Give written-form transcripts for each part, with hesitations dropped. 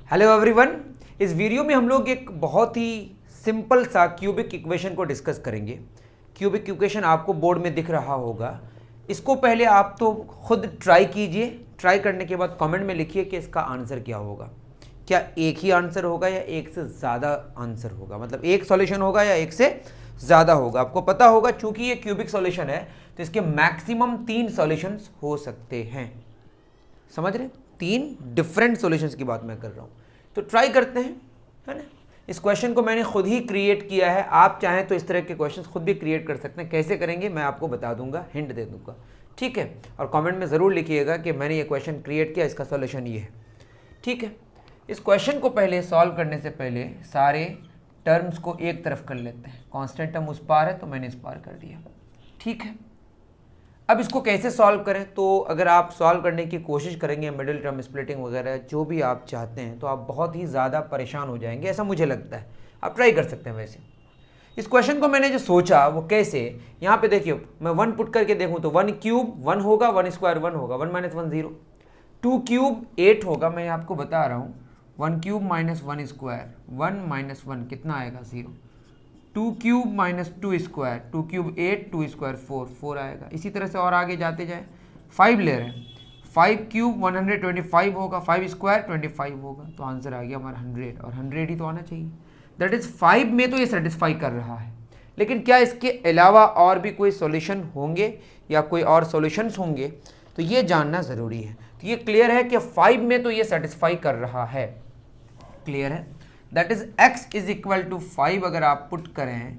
Hello everyone. इस video में हम लोग एक बहुत ही सिंपल सा क्यूबिक इक्वेशन को डिस्कस करेंगे। क्यूबिक इक्वेशन आपको बोर्ड में दिख रहा होगा। इसको पहले आप तो खुद ट्राई कीजिए। ट्राई करने के बाद कमेंट में लिखिए कि इसका आंसर क्या होगा। क्या एक ही आंसर होगा या एक से ज़्यादा आंसर होगा, मतलब एक सॉल्यूशन होगा या एक से ज़्यादा होगा। आपको पता होगा चूंकि ये क्यूबिक सॉल्यूशन है तो इसके मैक्सिमम 3 सॉल्यूशंस हो सकते हैं। समझ रहे? 3 डिफरेंट सॉल्यूशंस की बात मैं कर रहा हूँ। तो ट्राई करते हैं, है ना। इस क्वेश्चन को मैंने खुद ही क्रिएट किया है। आप चाहें तो इस तरह के क्वेश्चंस खुद भी क्रिएट कर सकते हैं। कैसे करेंगे मैं आपको बता दूंगा, हिंट दे दूंगा, ठीक है। और कमेंट में ज़रूर लिखिएगा कि मैंने ये क्वेश्चन क्रिएट किया, इसका सॉल्यूशन ये है, ठीक है। इस क्वेश्चन को पहले सॉल्व करने से पहले सारे टर्म्स को एक तरफ कर लेते हैं। कांस्टेंट टर्म उस पार है तो मैंने इस पार कर दिया, ठीक है। अब इसको कैसे सॉल्व करें, तो अगर आप सॉल्व करने की कोशिश करेंगे मिडिल टर्म स्प्लिटिंग वगैरह जो भी आप चाहते हैं तो आप बहुत ही ज़्यादा परेशान हो जाएंगे, ऐसा मुझे लगता है। आप ट्राई कर सकते हैं। वैसे इस क्वेश्चन को मैंने जो सोचा वो कैसे, यहाँ पे देखिए मैं 1 पुट करके देखूँ तो 1 क्यूब 1 होगा, 1 स्क्वायर 1 होगा, 1 माइनस 1 0, 2 क्यूब 8 होगा। मैं आपको बता रहा हूँ 1 क्यूब माइनस 1 स्क्वायर 1 माइनस 1 कितना आएगा 0, 2 cube minus 2 square 2 cube 8 2 square 4 आएगा। इसी तरह से और आगे जाते जाए 5 ले रहे हैं, 5 क्यूब 125 होगा, 5 स्क्वायर 25 होगा, तो आंसर आ गया हमारा 100 और 100 ही तो आना चाहिए। दैट इज 5 में तो ये सेटिस्फाई कर रहा है। लेकिन क्या इसके अलावा और भी कोई सॉल्यूशन होंगे या कोई और सॉल्यूशंस होंगे, तो ये जानना ज़रूरी है। तो ये क्लियर है कि 5 में तो ये सेटिस्फाई कर रहा है, क्लियर है। That is x is equal to 5 अगर आप पुट करें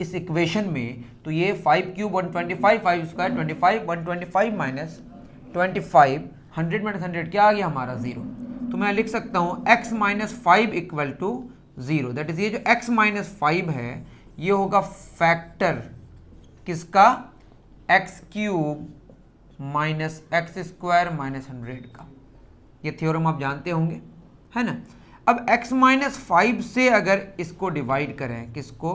इस इक्वेशन में तो ये 5 क्यूब 125, 5 स्क्वायर 25, 125 माइनस 25, 100 माइनस 100 क्या आ गया हमारा 0। तो मैं लिख सकता हूँ x minus 5 equal to 0। That is ये जो x माइनस 5 है ये होगा फैक्टर किसका, x cube minus x square minus 100 का। ये थ्योरम आप जानते होंगे, है ना। अब x माइनस 5 से अगर इसको डिवाइड करें, किसको,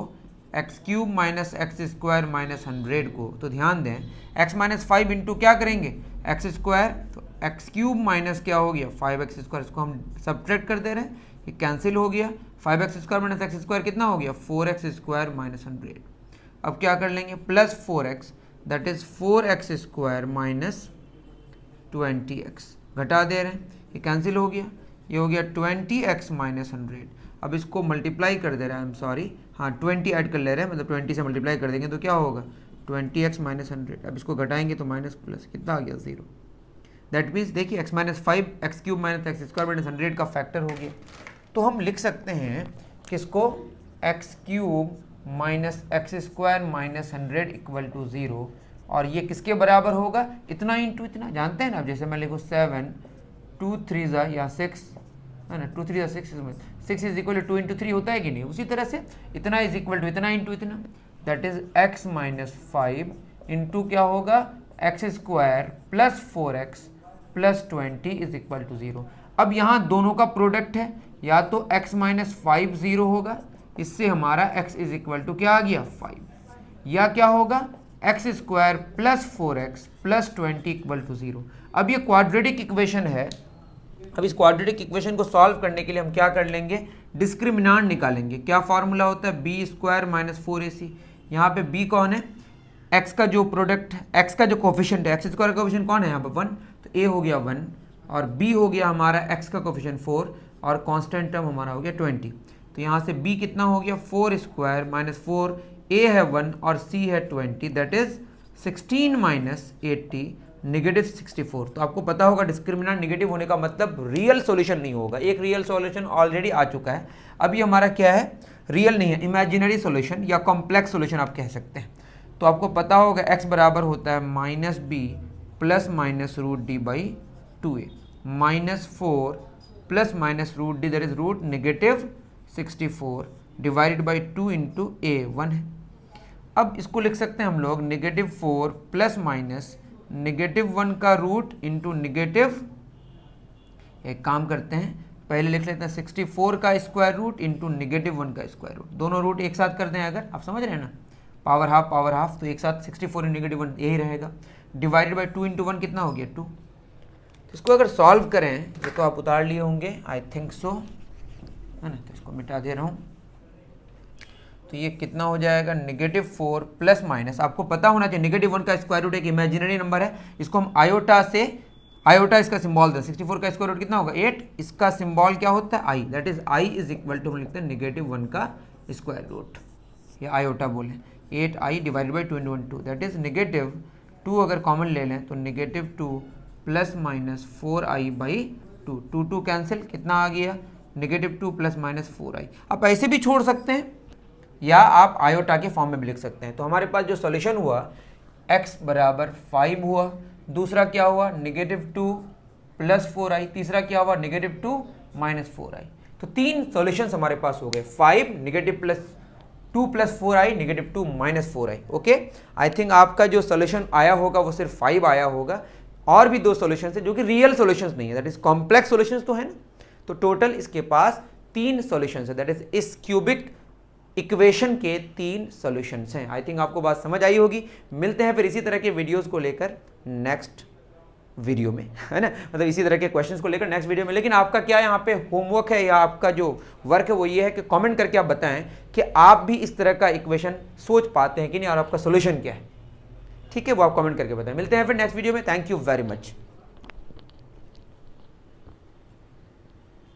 x cube minus x square minus 100 को, तो ध्यान दें x माइनस 5 इंटू क्या करेंगे एक्स स्क्वायर, तो एक्स क्यूब माइनस क्या हो गया 5x स्क्वायर, इसको हम सब्ट्रैक्ट कर दे रहे हैं, ये कैंसिल हो गया। 5x square minus x square कितना हो गया 4x स्क्वायर माइनस 100। अब क्या कर लेंगे plus 4x, that is 4x square minus 20x, घटा दे रहे हैं, ये कैंसिल हो गया, ये हो गया 20x माइनस 100। अब इसको मल्टीप्लाई कर दे रहा है, आई एम सॉरी, हाँ 20 ऐड कर ले रहे हैं, मतलब 20 से मल्टीप्लाई कर देंगे तो क्या होगा 20x माइनस 100। अब इसको घटाएंगे तो माइनस प्लस कितना आ गया 0। दैट मीन्स देखिए x minus 5 x cube minus x square minus 100 का फैक्टर हो गया। तो हम लिख सकते हैं किसको, x cube minus x square minus 100 equal to 0। और ये किसके बराबर होगा, इतना इंटू इतना, जानते हैं ना। अब जैसे मैं लिखूँ 7 2 3 ज़ा या 6, है ना, 2 3 ज़ा 6 इज इक्वल टू 2 इंटू 3 होता है कि नहीं। उसी तरह से इतना इज इक्वल टू इतना इंटू इतना, that is x minus 5 into क्या होगा x square plus 4x plus 20 is equal to 0। अब यहाँ दोनों का प्रोडक्ट है, या तो x माइनस 5 0 होगा, इससे हमारा x इज इक्वल टू क्या आ गया 5, या क्या होगा x square plus 4x plus 20 equal to 0। अब ये क्वाड्रेटिक इक्वेशन है। अब इस क्वाड्रेटिक इक्वेशन को सॉल्व करने के लिए हम क्या कर लेंगे, डिस्क्रिमिनांट निकालेंगे। क्या फॉर्मूला होता है, बी स्क्वायर माइनस 4ac। यहाँ पे b कौन है, x का जो प्रोडक्ट है, x का जो कोफिशिएंट है, एक्स स्क्वायर का कोफिशिएंट कौन है यहाँ पे 1, तो a हो गया 1 और b हो गया हमारा x का कोफिशिएंट 4 और कांस्टेंट टर्म हमारा हो गया 20। तो यहाँ से b कितना हो गया 4 स्क्वायर माइनस 4, a है 1 और c है 20, दैट इज 16 माइनस 80 नेगेटिव 64। तो आपको पता होगा डिस्क्रिमिनेंट नेगेटिव होने का मतलब रियल सॉल्यूशन नहीं होगा। एक रियल सॉल्यूशन ऑलरेडी आ चुका है, अभी हमारा क्या है, रियल नहीं है, इमेजिनरी सॉल्यूशन या कॉम्प्लेक्स सॉल्यूशन आप कह सकते हैं। तो आपको पता होगा x बराबर होता है minus b plus minus root d by 2a, minus 4 plus minus root d that is root negative 64 divided by 2 into a 1 है। अब इसको लिख सकते हैं हम लोग नेगेटिव 4 प्लस माइनस नेगेटिव 1 का रूट इंटू नेगेटिव, एक काम करते हैं पहले लिख लेते हैं 64 का स्क्वायर रूट इंटू नेगेटिव 1 का स्क्वायर रूट। दोनों रूट एक साथ करते हैं अगर, आप समझ रहे हैं ना, पावर हाफ, तो एक साथ 64 नेगेटिव 1 यही रहेगा, डिवाइडेड बाई 2 इंटू 1 कितना हो गया 2। तो इसको अगर सॉल्व करें, ये तो आप उतार लिए होंगे, आई थिंक सो, है ना, तो इसको मिटा दे रहा हूँ। तो ये कितना हो जाएगा, -4 प्लस माइनस, आपको पता होना चाहिए -1 का स्क्वायर रूट एक इमेजिनरी नंबर है, इसको हम आयोटा से, आयोटा इसका सिंबल था, 64 का स्क्वायर रूट कितना होगा 8, इसका सिंबल क्या होता है I, that is I is equal to हम लिखते हैं -1 का स्क्वायर रूट, ये आयोटा बोले 8i divided by 2 that is -2, अगर कॉमन ले लें तो -2 प्लस माइनस 4i/2, 2 कैंसिल, कितना आ गया -2 प्लस माइनस 4i। आप ऐसे भी छोड़ सकते हैं या आप आयोटा के फॉर्म में भी लिख सकते हैं। तो हमारे पास जो सॉल्यूशन हुआ x बराबर 5 हुआ, दूसरा क्या हुआ -2 प्लस 4i, तीसरा क्या हुआ -2 माइनस 4i। तो 3 सॉल्यूशंस हमारे पास हो गए, 5 -2 plus 4i, -2 minus 4i। Okay, I think आपका जो सॉल्यूशन आया होगा वो सिर्फ 5 आया होगा, और भी 2 सॉल्यूशंस है जो कि रियल सॉल्यूशंस नहीं है, दैट इज कॉम्प्लेक्स सॉल्यूशंस तो है ना। तो टोटल इसके पास 3 सॉल्यूशंस है, दैट इज इस क्यूबिक इक्वेशन के 3 सॉल्यूशंस हैं। आई थिंक आपको बात समझ आई होगी। मिलते हैं फिर इसी तरह के वीडियोस को लेकर नेक्स्ट वीडियो में, है ना, मतलब इसी तरह के क्वेश्चंस को लेकर नेक्स्ट वीडियो में। लेकिन आपका क्या यहाँ पे होमवर्क है या आपका जो वर्क है वो ये है कि कमेंट करके आप बताएं कि आप भी इस तरह का इक्वेशन सोच पाते हैं कि नहीं और आपका सोल्यूशन क्या है। ठीक है, वो आप कमेंट करके बताएं। मिलते हैं फिर नेक्स्ट वीडियो में। Thank you very much.